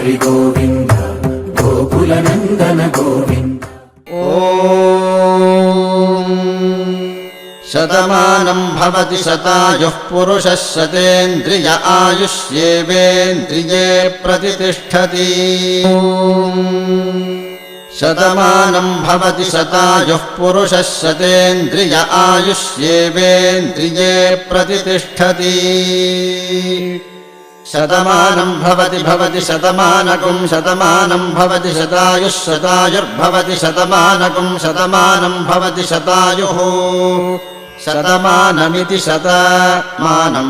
हरि गोविन्द गोकुलनन्दन गोविन्द। शतमानं भवति शतायुः पुरुषः शतेन्द्रिय आयुष्येवेन्द्रिये प्रतिष्ठति। शतमानं भवति शतायुः पुरुषः शतेन्द्रिय आयुष्येवेन्द्रिये प्रतिष्ठति। शतमानं भवति शतमानकं शतमानं भवति शतायुः शतायुर्भवति शतमानकं शतमानं भवति शतायुः शतमानमिति शतमानं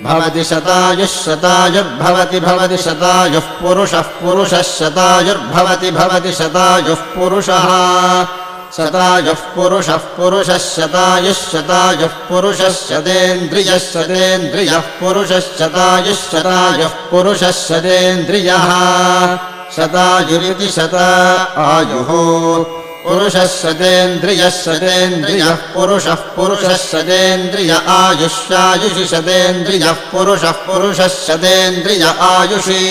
भवति शतायुः शतायुर्भवति शतायुः पुरुषः पुरुषः शतायुर्भवति शतायुः पुरुषः शतायुः पुरुषः शतायुः पुरुषः शतेन्द्रियः शतेन्द्रियः पुरुषः शतायुः पुरुषः शतेन्द्रियः शतायुरिति शतायुः पुरुषः शतेन्द्रियः पुरुषः शतेन्द्रिय आयुष्यायुषि शतेन्द्रियः पुरुषः शतेन्द्रिय आयुषि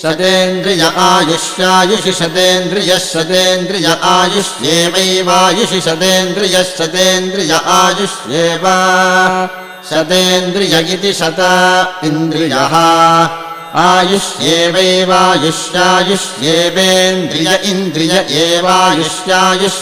शतेन्द्रिय आयुष्यायुषि शतेन्द्रिय आयुष्येवैवायुषि शतेन्द्रिय आयुष्येव शतेन्द्रिय इति शत इन्द्रियः आयुष्येवैवायुष्यायुष्येवेन्द्रिय इन्द्रिय एवायुष्यायुष्